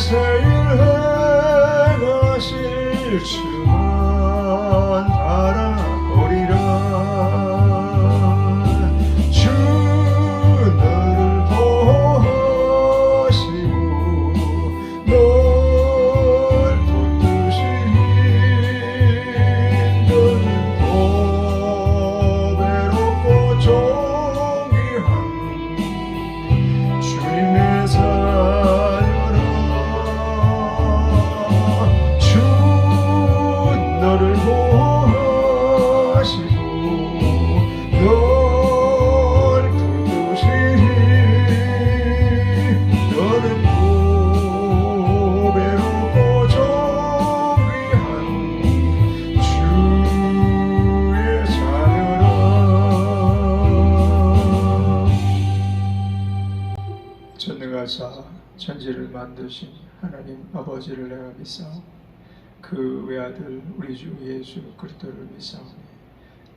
이곳에 일행하실 주만 바라보리라. 주 너를 보시고 널 붙드시니 너는 고배롭고 존귀한 주님의 자녀라. 주 너를 보시고 널 붙드시니 너는 고배롭고 존귀한 주의 자녀라. 전능하사 천지를 만드신 하나님 아버지를 내가 믿사오니 그 외아들 우리 주 예수 그리스도를 믿사오니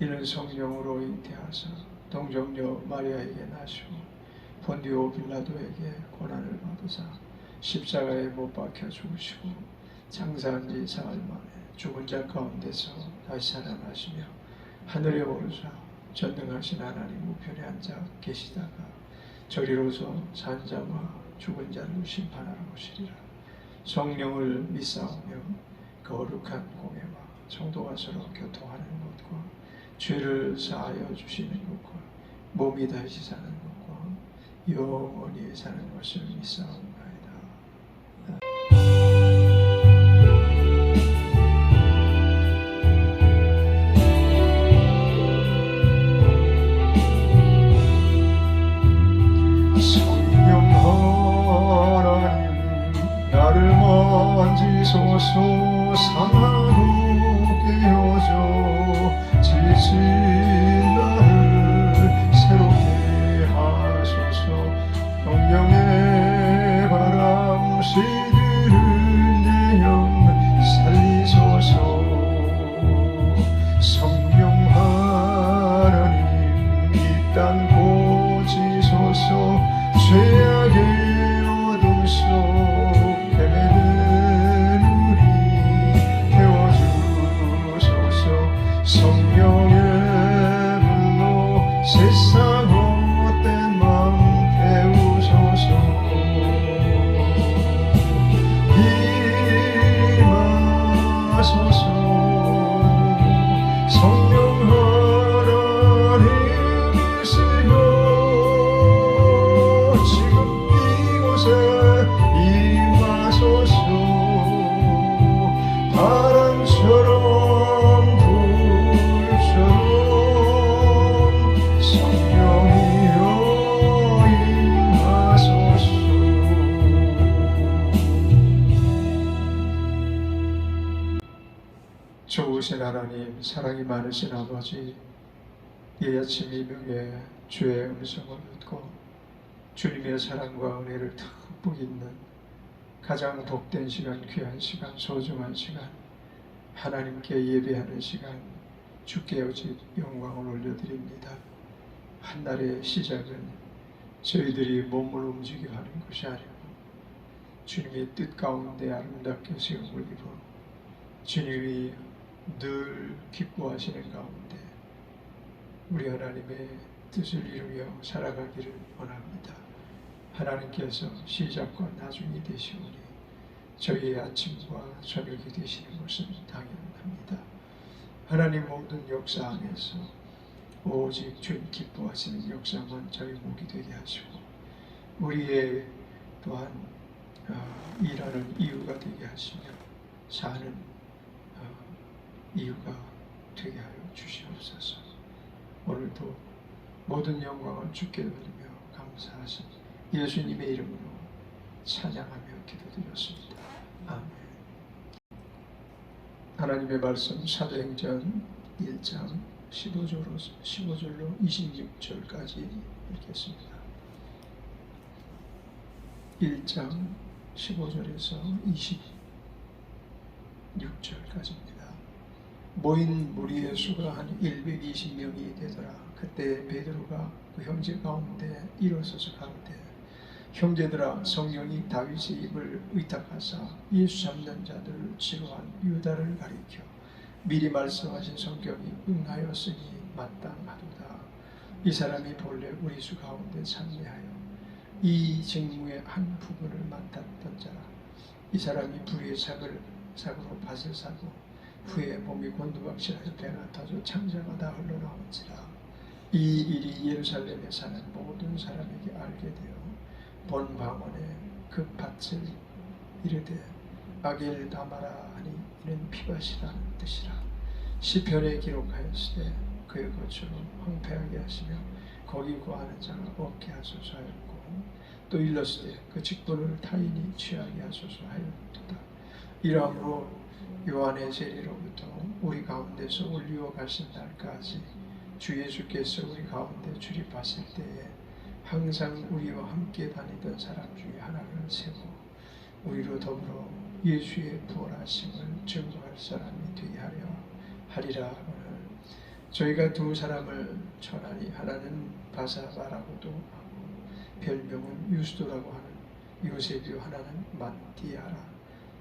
이는 성령으로 잉태하사 동정녀 마리아에게 나시고 본디오 빌라도에게 고난을 받으사 십자가에 못 박혀 죽으시고 장사한 지 사흘 만에 죽은 자 가운데서 다시 살아나시며 하늘에 오르사 전능하신 하나님 우편에 앉아 계시다가 저리로서 산 자와 죽은 자를 심판하러 오시리라. 성령을 믿사오며 거룩한 공예와 성도가 서로 교통하는 것과 죄를 사하여 주시는 것과 몸이 다시 사는 것과 영원히 사는 것을 믿사옵나이다. 나를 만지소서. 상하고 깨어져 지친 나를 새롭게 하소서. 성령의 바람 시들은 내 영 살리소서. 성령 하나님 이 땅 고치소서. 죄악의 어둠 속 성령의 불로 세상 헛된 마음 태우소서. 임하소서. 성령 하나님이시여 지금 이곳에 임하소서. 바람처럼 좋으신 하나님, 사랑이 많으신 아버지, 이 아침 이명에 주의 음성을 듣고 주님의 사랑과 은혜를 듬뿍 있는 가장 복된 시간, 귀한 시간, 소중한 시간, 하나님께 예배하는 시간, 주께 오직 영광을 올려드립니다. 한 날의 시작은 저희들이 몸을 움직여 하는 것이 아니고 주님의 뜻 가운데 아름답게 세움을 입어 주님이 늘 기뻐하시는 가운데 우리 하나님의 뜻을 이루며 살아가기를 원합니다. 하나님께서 시작과 나중이 되시오니 저희의 아침과 저녁이 되시는 것은 당연합니다. 하나님 모든 역사 안에서 오직 주님 기뻐하시는 역사만 저희 목이 되게 하시고 우리의 또한 일하는 이유가 되게 하시며 사는 이유가 되게 하여 주시옵소서. 오늘도 모든 영광을 주께 돌리며 감사하신 예수님의 이름으로 찬양하며 기도드렸습니다. 아멘. 하나님의 말씀 사도행전 1장 15절로 26절까지 읽겠습니다. 1장 15절에서 26절까지입니다. 모인 무리의 수가 한 120명이 되더라. 그때 베드로가 그 형제 가운데 일어서서 가로되 형제들아, 성령이 다윗의 입을 의탁하사 예수 잡는 자들을 치루한 유다를 가리켜 미리 말씀하신 성경이 응하였으니 마땅하도다. 이 사람이 본래 우리 수 가운데 참여하여 이 직무의 한 부분을 맡았던 자라. 이 사람이 불의의 삭으로 밭을 사고 후에 몸이 곤두박질하여 배가 터져 창자가 다 흘러나온지라. 이 일이 예루살렘에 사는 모든 사람에게 알게 되어 본 방언에 그 밭을 이르되 아겔 다마라 하니 이는 피밭이라는 뜻이라. 시편에 기록하였으되 그의 거처로 황폐하게 하시며 거기 거하는 자가 없게 하소서 하였고, 또 일렀으되 그 직분을 타인이 취하게 하소서 하였도다. 이러함으로 요한의 세례로부터 우리 가운데서 올리어 가신 날까지 주 예수께서 우리 가운데 출입하실 때에 항상 우리와 함께 다니던 사람 중에 하나를 세고 우리로 더불어 예수의 부활하심을 증거할 사람이 되게 하리라 하거늘. 저희가 두 사람을 천하니 하나는 바사바라고도 하고 별명은 유스도라고 하는 요셉이요 하나는 마띠아라.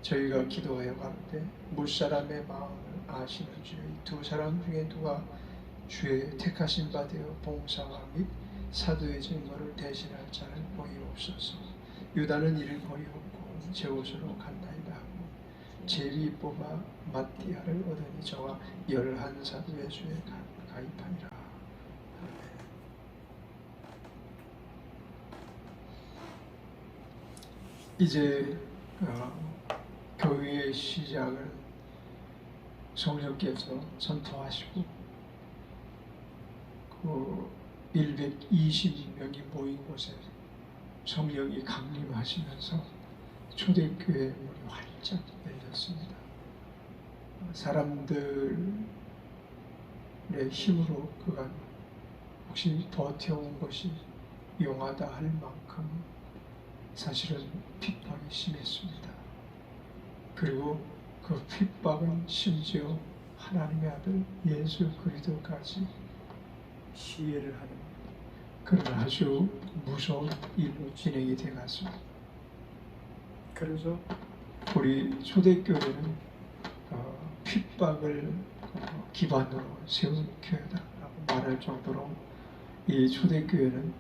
저희가 기도하여 가는데 무사람의 마음을 아시는 주의 두 사람 중에 누가 주의 택하신 바 되어 봉사와 및 사도의 직무를 대신할 자를 보이옵소서. 유다는 이를 버리었고 제 옷으로 간다이다 하고 제비 뽑아 마띠아를 얻으니 저와 11사도의 수에 가입하니라. 이제 교회의 시작을 성령께서 선포하시고 그 120명이 모인 곳에 성령이 강림하시면서 초대교회 문이 활짝 열렸습니다. 사람들의 힘으로 그간 혹시 버텨온 것이 용하다 할 만큼 사실은 핍박이 심했습니다. 그리고 그 핍박은 심지어 하나님의 아들 예수 그리스도까지 시해를 하는 그런 아주 무서운 일로 진행이 되었습니다. 그래서 우리 초대교회는 핍박을 기반으로 세운 교회다라고 말할 정도로 이 초대교회는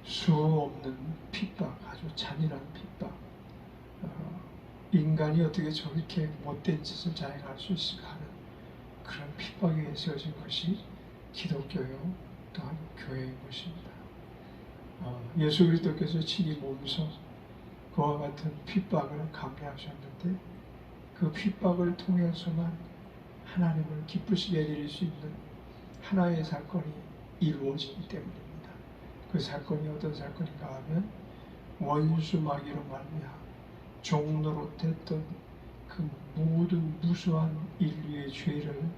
수 없는 핍박, 아주 잔인한 핍박, 인간이 어떻게 저렇게 못된 짓을 자행할 수 있을까 하는 그런 핍박에 세워진 것이 기독교요 또한 교회인 것입니다. 예수 그리스도께서 친히 몸소 그와 같은 핍박을 감내하셨는데 그 핍박을 통해서만 하나님을 기쁘시게 해드릴 수 있는 하나의 사건이 이루어지기 때문입니다. 그 사건이 어떤 사건인가 하면 원수 마귀로 말미암아 종노릇했던 그 모든 무수한 인류의 죄를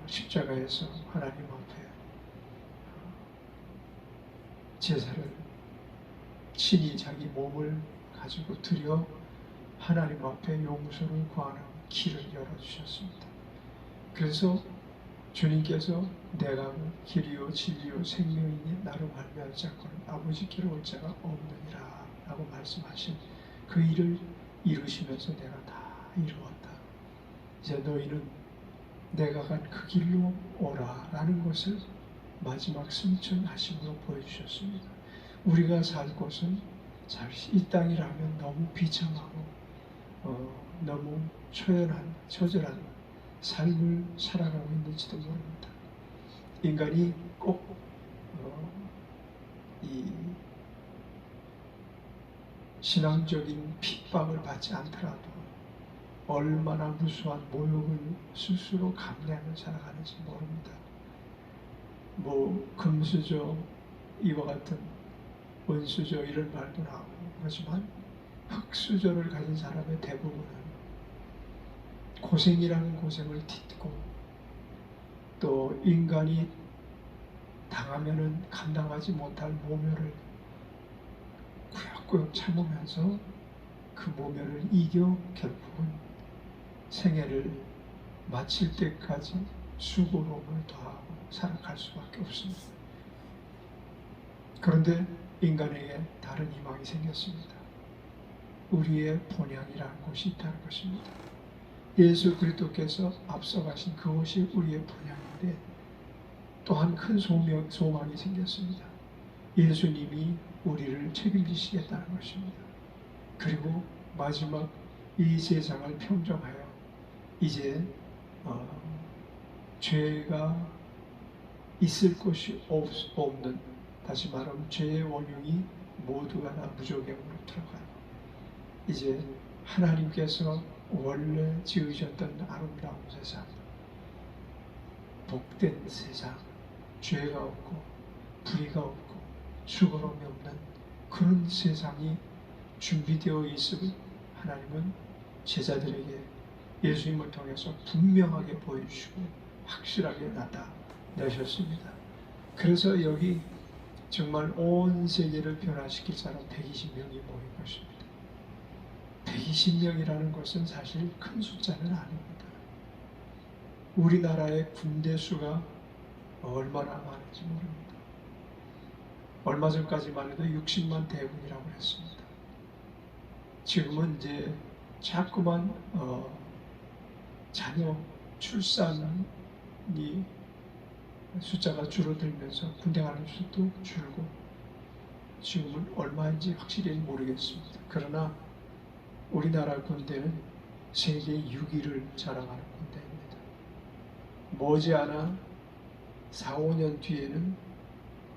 십자가에서 하나님 앞에 제사를 친히 자기 몸을 가지고 드려 하나님 앞에 용서를 구하는 길을 열어주셨습니다. 그래서 주님께서 내가 길이요 진리요 생명이니 나로 말미암을 자고는 아버지께로 올 자가 없느니라 라고 말씀하신 그 일을 이루시면서 내가 다 이루었다. 이제 너희는 내가 간 그 길로 오라 라는 것을 마지막 승천하심으로 보여주셨습니다. 우리가 살 곳은 이 땅이라면 너무 비참하고 너무 처절한 삶을 살아가고 있는지도 모릅니다. 인간이 꼭 이 신앙적인 핍박을 받지 않더라도 얼마나 무수한 모욕을 스스로 감내하며 살아가는지 모릅니다. 금수저 이와 같은 원수저 이런 말도 나오고 하지만 흙수저를 가진 사람의 대부분은 고생이라는 고생을 딛고 또 인간이 당하면은 감당하지 못할 모멸을 꾸역꾸역 참으면서 그 모멸을 이겨 결국은 생애를 마칠 때까지 수고로움을 더하고 살아갈 수밖에 없습니다. 그런데 인간에게 다른 희망이 생겼습니다. 우리의 본향이라는 곳이 있다는 것입니다. 예수 그리스도께서 앞서가신 그곳이 우리의 본향인데 또한 큰 소망이 생겼습니다. 예수님이 우리를 책임지시겠다는 것입니다. 그리고 마지막 이 세상을 평정하여 이제 죄가 있을 것이 없는, 다시 말하면 죄의 원흉이 모두가 다 무저갱으로 들어가요. 이제 하나님께서 원래 지으셨던 아름다운 세상, 복된 세상, 죄가 없고 불의가 없고 수고로움이 없는 그런 세상이 준비되어 있음을 하나님은 제자들에게 예수님을 통해서 분명하게 보여주시고 확실하게 나타내셨습니다. 그래서 여기 정말 온 세계를 변화시킬 사람 120명이 모인 것입니다. 120명이라는 것은 사실 큰 숫자는 아닙니다. 우리나라의 군대 수가 얼마나 많은지 모릅니다. 얼마 전까지만 해도 60만 대군이라고 했습니다. 지금은 이제 자꾸만 자녀 출산이 숫자가 줄어들면서 군대 가는 수도 줄고 지금은 얼마인지 확실히 모르겠습니다. 그러나 우리나라 군대는 세계 6위를 자랑하는 군대입니다. 머지않아 4, 5년 뒤에는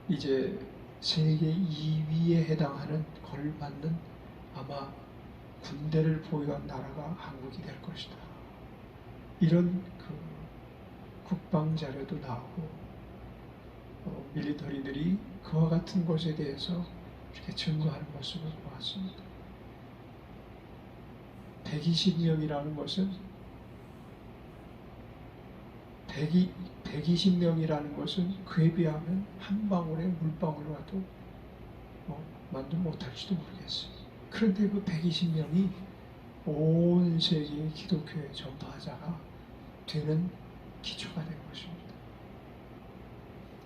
이제 세계 2위에 해당하는 걸맞는 아마 군대를 보유한 나라가 한국이 될 것이다. 이런 국방 자료도 나오고 밀리터리들이 그와 같은 것에 대해서 이렇게 증거하는 모습을 보았습니다. 120명이라는 것은 120명이라는 것은 그에 비하면 한 방울의 물방울과도 만도 못할지도 모르겠어요. 그런데 그 120명이 온 세계의 기독교의 전파자가 되는 기초가 된 것입니다.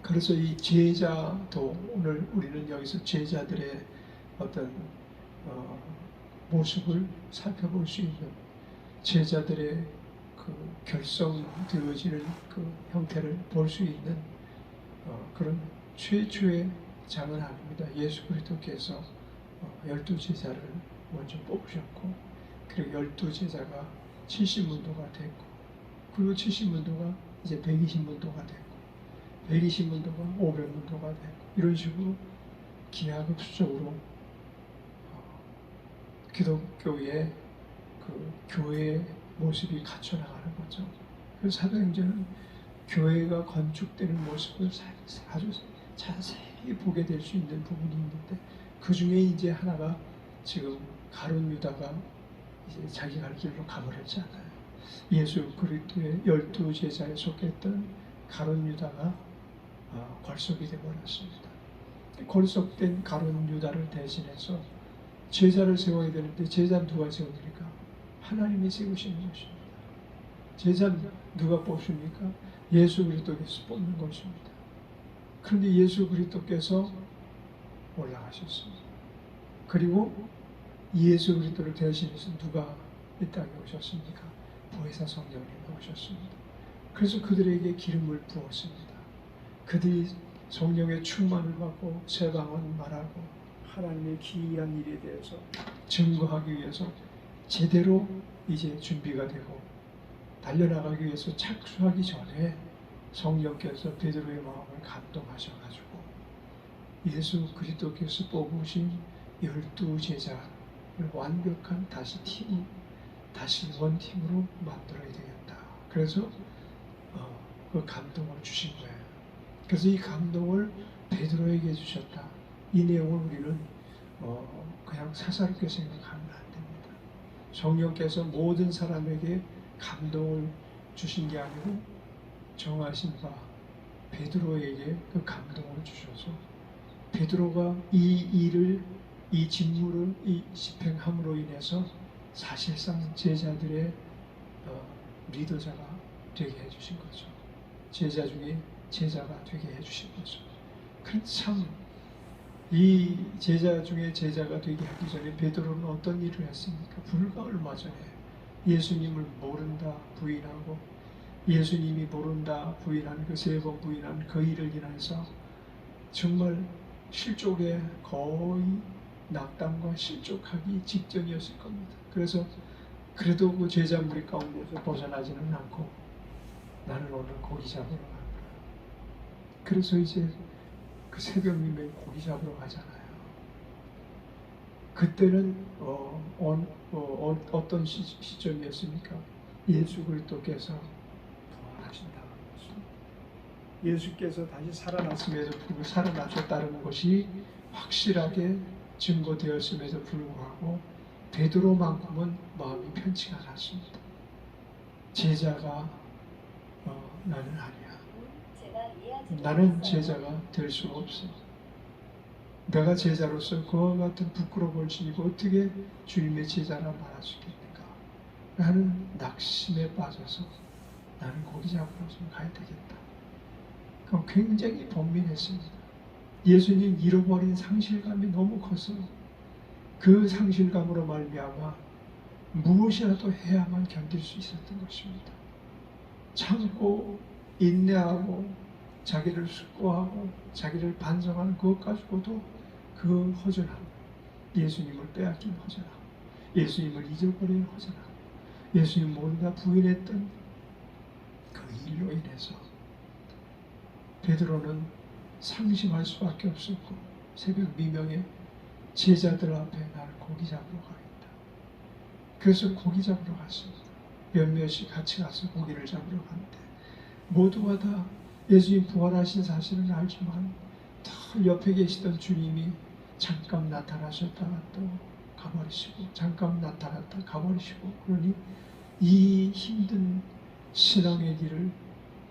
그래서 이 제자도 오늘 우리는 여기서 제자들의 어떤 모습을 살펴볼 수 있는 제자들의 그 결성되어지는 그 형태를 볼 수 있는 그런 최초의 장은 아닙니다. 예수 그리스도께서 12제자를 먼저 뽑으셨고 그리고 12제자가 70문도가 됐고 그리고 70문도가 이제 120문도가 됐고 120문도가 500문도가 되고 이런 식으로 기하급수적으로 기독교의 그 교회의 모습이 갖춰나가는 거죠. 그래서 사도행전은 교회가 건축되는 모습을 아주 자세히 보게 될 수 있는 부분이 있는데 그 중에 이제 하나가 지금 가룟 유다가 이제 자기 갈 길로 가버렸잖아요. 예수 그리스도의 12제자에 속했던 가룟 유다가 걸석이 되어버렸습니다. 걸석된 가룟 유다를 대신해서 제자를 세워야 되는데 제자는 누가 세웁니까? 하나님이 세우시는 것입니다. 제자는 누가 뽑습니까? 예수 그리스도께서 뽑는 것입니다. 그런데 예수 그리스도께서 올라가셨습니다. 그리고 예수 그리스도를 대신해서 누가 이 땅에 오셨습니까? 보혜사 성령님이 오셨습니다. 그래서 그들에게 기름을 부었습니다. 그들이 성령의 충만을 받고 새 방언을 말하고 하나님의 기이한 일에 대해서 증거하기 위해서 제대로 이제 준비가 되고 달려나가기 위해서 착수하기 전에 성령께서 베드로의 마음을 감동하셔가지고 예수 그리스도께서 뽑으신 12제자를 완벽한 다시 원팀으로 만들어야 되겠다. 그래서 그 감동을 주신 거예요. 그래서 이 감동을 베드로에게 주셨다. 이 내용을 우리는 그냥 사사롭게 생각하면 안 됩니다. 성령께서 모든 사람에게 감동을 주신 게 아니고 정하신 바 베드로에게 그 감동을 주셔서 베드로가 이 직무를 집행함으로 인해서 사실상 제자들의 리더자가 되게 해주신 거죠. 제자 중에 제자가 되게 해주신 거죠. 참 이 제자 중에 제자가 되게 하기 전에 베드로는 어떤 일을 했습니까? 불과 얼마 전에 예수님을 모른다 부인하고 예수님이 모른다 부인하는 그 3번 부인한 그 일을 인해서 정말 실족에 거의 낙담과 실족하기 직전이었을 겁니다. 그래서 그래도 그 제자 무리 가운데서 벗어나지는 않고 나는 오늘 고기 잡으러 갈 거야. 그래서 이제 그 새벽 미명에 고기 잡으러 가잖아요. 그때는 어떤 시점이었습니까? 예수 그리스도께서 부활하신다는 것입니다. 예수께서 다시 살아났음에도 불구하고 살아나셨다는 것이 확실하게 증거되었음에도 불구하고 베드로만큼은 마음이 편치가 않았습니다. 제자가 나는 아니야. 나는 제자가 될 수가 없어. 내가 제자로서 그와 같은 부끄러움을 지니고 어떻게 주님의 제자라 말할 수 있겠는가? 나는 낙심에 빠져서 나는 고기 잡으러 좀 가야 되겠다. 그럼 굉장히 번민했습니다. 예수님 잃어버린 상실감이 너무 커서 그 상실감으로 말미암아 무엇이라도 해야만 견딜 수 있었던 것입니다. 참고 인내하고 자기를 숙고하고 자기를 반성하는 그것 가지고도 그 허전함, 예수님을 빼앗긴 허전함, 예수님을 잊어버린 허전함, 예수님 모른다 부인했던 그 일로 인해서 베드로는 상심할 수밖에 없었고 새벽 미명에 제자들 앞에 나를 고기 잡으러 가겠다. 그래서 고기 잡으러 갔습니다. 몇몇이 같이 가서 고기를 잡으러 갔는데 모두가 다 예수님 부활하신 사실은 알지만 다 옆에 계시던 주님이 잠깐 나타나셨다가 또 가버리시고 잠깐 나타났다 가버리시고 그러니 이 힘든 신앙의 길을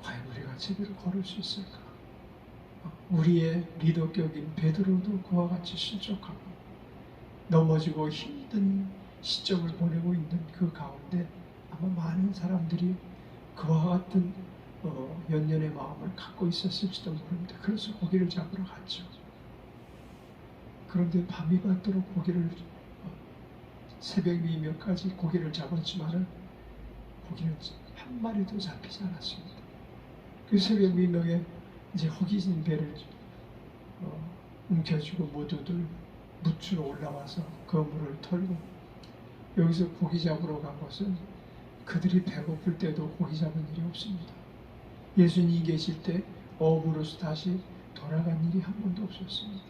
과연 우리가 제대로 걸을 수 있을까? 우리의 리더격인 베드로도 그와 같이 실족하고 넘어지고 힘든 시점을 보내고 있는 그 가운데 아마 많은 사람들이 그와 같은 연연의 마음을 갖고 있었을지도 모릅니다. 그래서 고기를 잡으러 갔죠. 그런데 밤이 밝도록 고기를 새벽 미명까지 고기를 잡았지만은 고기는 한 마리도 잡히지 않았습니다. 그 새벽 미명에 이제 허기진 배를 움켜쥐고 모두들 묻으로 올라와서 그물을 털고 여기서 고기 잡으러 간 것은 그들이 배고플 때도 고기 잡은 일이 없습니다. 예수님이 계실 때 어부로서 다시 돌아간 일이 한 번도 없었습니다.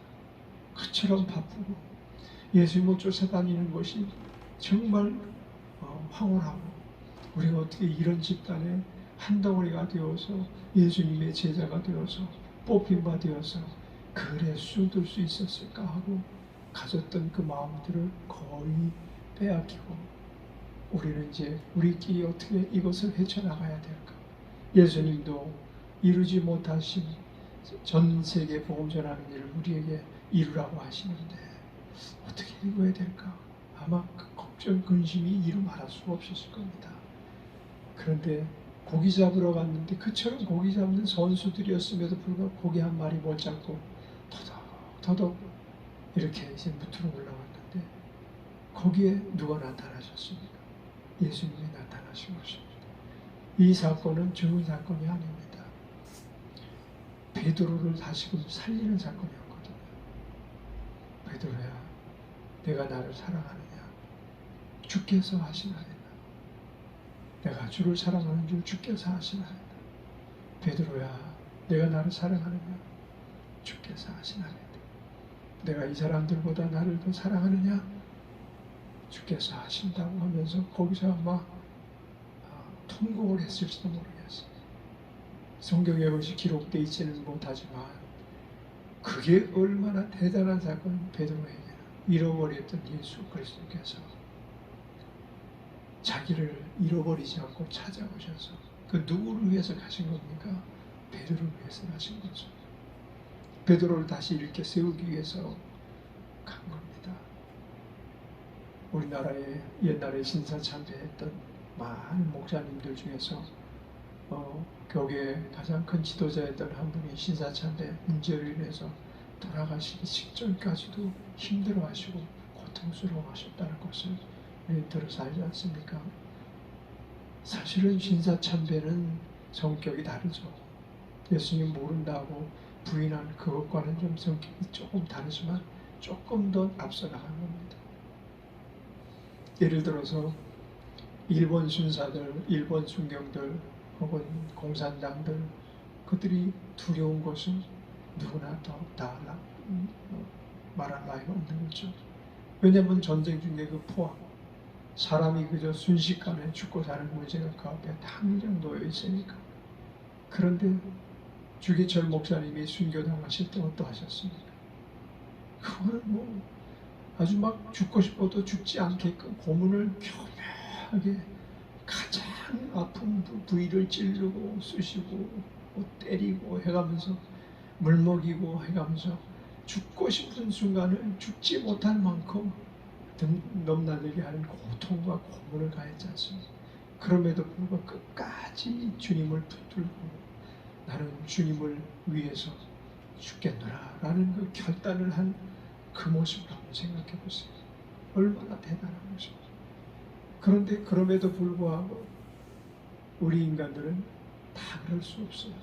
그처럼 바쁘고 예수님을 쫓아다니는 것이 정말 황홀하고 우리가 어떻게 이런 집단에 한 덩어리가 되어서 예수님의 제자가 되어서 뽑힌 바 되어서 그래 수둘 수 있었을까 하고 가졌던 그 마음들을 거의 빼앗기고 우리는 이제 우리끼리 어떻게 이것을 헤쳐나가야 될까? 예수님도 이루지 못하신 전 세계 복음 전하는 일을 우리에게 이루라고 하시는데 어떻게 이루어야 될까? 아마 그 걱정, 근심이 이루 말할 수가 없었을 겁니다. 그런데 고기 잡으러 갔는데 그처럼 고기 잡는 선수들이었음에도 불구하고 고기 한 마리 못 잡고 더덕 이렇게 이제 무트로 올라왔는데 거기에 누가 나타나셨습니까? 예수님이 나타나신 것입니다. 이 사건은 좋은 사건이 아닙니다. 베드로를 다시금 살리는 사건이었거든요. 베드로야, 내가 나를 사랑하느냐? 주께서 하시나이다. 내가 주를 사랑하는 줄 주께서 하시나이다. 베드로야, 내가 나를 사랑하느냐? 주께서 하시나이다. 내가 이 사람들보다 나를 더 사랑하느냐? 주께서 하신다고 하면서 거기서 아마 통곡을 했을지도 모르겠어요. 성경에 그것이 기록되어 있지는 못하지만 그게 얼마나 대단한 사건, 베드로에게는 잃어버렸던 예수 그리스도께서 자기를 잃어버리지 않고 찾아오셔서 그 누구를 위해서 가신 겁니까? 베드로를 위해서 가신 거죠. 베드로를 다시 이렇게 세우기 위해서 간 겁니다. 우리나라에 옛날에 신사참배했던 많은 목사님들 중에서 교계의 가장 큰 지도자였던 한 분이 신사참배 문제로 인해서 돌아가시기 직전까지도 힘들어하시고 고통스러워하셨다는 것을 우리는 들어서 알지 않습니까? 사실은 신사참배는 성격이 다르죠. 예수님 모른다고 부인한 그것과는 좀 성격이 조금 다르지만 조금 더 앞서 나간 겁니다. 예를 들어서 일본 순사들, 일본 순경들 혹은 공산당들, 그들이 두려운 것은 누구나 다 말할 나위가 없는 거죠. 왜냐하면 전쟁 중에 그 포악, 사람이 그저 순식간에 죽고 사는 문제가 그 앞에 당장 놓여 있으니까. 그런데 주기철 목사님이 순교당하실 때 어떠하셨습니까? 그거는 뭐 아주 막 죽고 싶어도 죽지 않게끔 고문을 교묘하게 가장 아픈 부위를 찌르고 쑤시고 뭐 때리고 해가면서 물 먹이고 해가면서 죽고 싶은 순간을 죽지 못할 만큼 넘나들게 하는 고통과 고문을 가했지 않습니까? 그럼에도 불구하고 끝까지 주님을 붙들고 나는 주님을 위해서 죽겠노라 라는 그 결단을 한 그 모습을 한번 생각해 보세요. 얼마나 대단한 것입니다. 그런데 그럼에도 불구하고 우리 인간들은 다 그럴 수 없어요.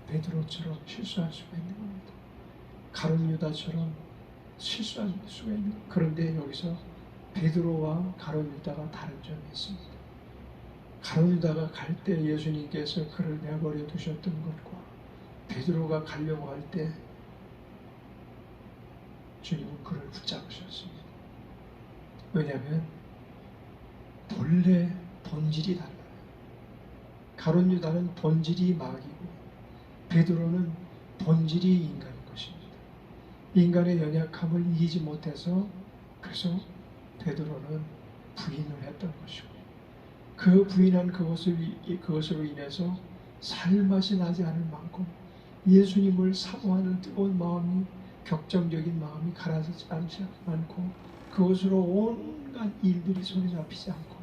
베드로처럼 실수할 수가 있는 겁니다. 가룟 유다처럼 실수할 수가 있는 겁니다. 그런데 여기서 베드로와 가룟 유다가 다른 점이 있습니다. 가룟 유다가 갈 때 예수님께서 그를 내버려 두셨던 것과 베드로가 가려고 할 때 주님은 그를 붙잡으셨습니다. 왜냐하면 본래 본질이 달라요. 가룟 유다는 본질이 마귀고 베드로는 본질이 인간인 것입니다. 인간의 연약함을 이기지 못해서 그래서 베드로는 부인을 했던 것이고 그 부인한 그것으로 인해서 살맛이 나지 않을 만큼 예수님을 사모하는 뜨거운 마음이 격정적인 마음이 가라앉지 않지 않고 그것으로 온갖 일들이 손에 잡히지 않고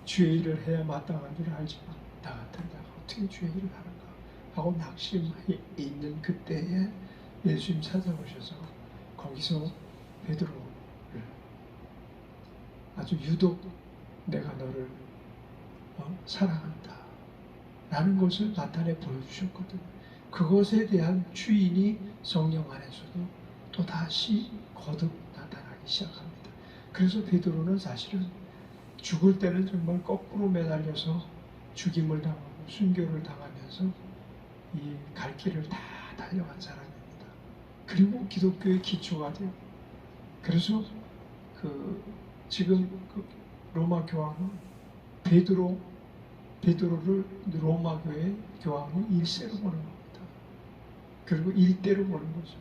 주의 일을 해야 마땅한 줄 알지만 나 같은 자가 어떻게 주의 일을 하는가 하고 낙심해 있는 그때에 예수님 찾아오셔서 거기서 베드로를 아주 유독 내가 너를 사랑한다 라는 것을 나타내 보여주셨거든요. 그것에 대한 주인이 성령 안에서도 또다시 거듭 나타나기 시작합니다. 그래서 베드로는 사실은 죽을 때는 정말 거꾸로 매달려서 죽임을 당하고 순교를 당하면서 이 갈 길을 다 달려간 사람입니다. 그리고 기독교의 기초가 돼요. 그래서 지금 로마 교황은 베드로를 로마 교회 교황이 일세로 보는 겁니다. 그리고 일대로 보는 거죠.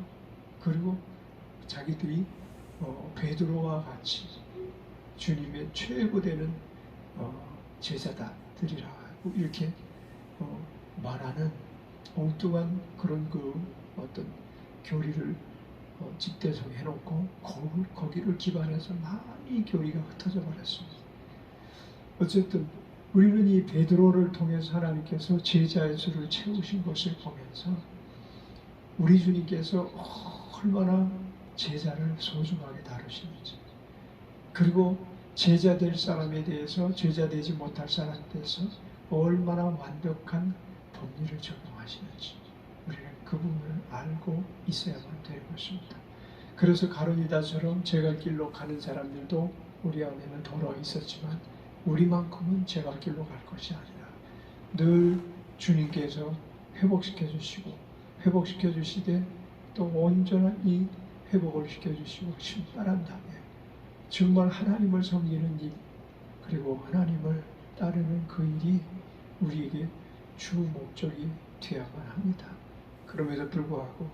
그리고 자기들이 베드로와 같이 주님의 최고되는 제자들이라 이렇게 말하는 엉뚱한 그런 어떤 교리를 집대성에 해놓고 거기를 기반해서 많이 교리가 흩어져 버렸습니다. 어쨌든 우리는 이 베드로를 통해서 하나님께서 제자의 수를 채우신 것을 보면서 우리 주님께서 얼마나 제자를 소중하게 다루시는지 그리고 제자 될 사람에 대해서 제자 되지 못할 사람에 대해서 얼마나 완벽한 법리를 적용하시는지 우리는 그 부분을 알고 있어야만 될 것입니다. 그래서 가룟 유다처럼 제갈 길로 가는 사람들도 우리 안에는 더러 있었지만 우리만큼은 제갈 길로 갈 것이 아니라 늘 주님께서 회복시켜 주시고 회복시켜 주시되 또 온전한 이 회복을 시켜 주시고 신바람 나게 정말 하나님을 섬기는 일 그리고 하나님을 따르는 그 일이 우리에게 주 목적이 되어야만 합니다. 그럼에도 불구하고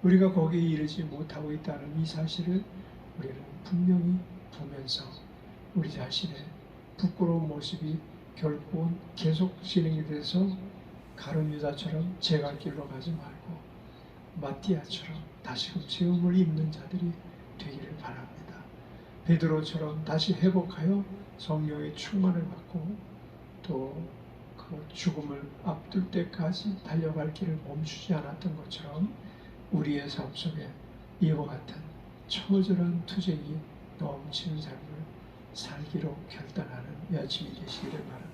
우리가 거기에 이르지 못하고 있다는 이 사실을 우리는 분명히 보면서 우리 자신의 부끄러운 모습이 결국은 계속 진행이 돼서 가룟 유다처럼 제갈 길로 가지 말고 마띠아처럼 다시금 세움을 입는 자들이 되기를 바랍니다. 베드로처럼 다시 회복하여 성령의 충만을 받고 또 그 죽음을 앞둘 때까지 달려갈 길을 멈추지 않았던 것처럼 우리의 삶 속에 이와 같은 처절한 투쟁이 넘치는 삶을 살기로 결단하는 여러분이 되시기를 바랍니다.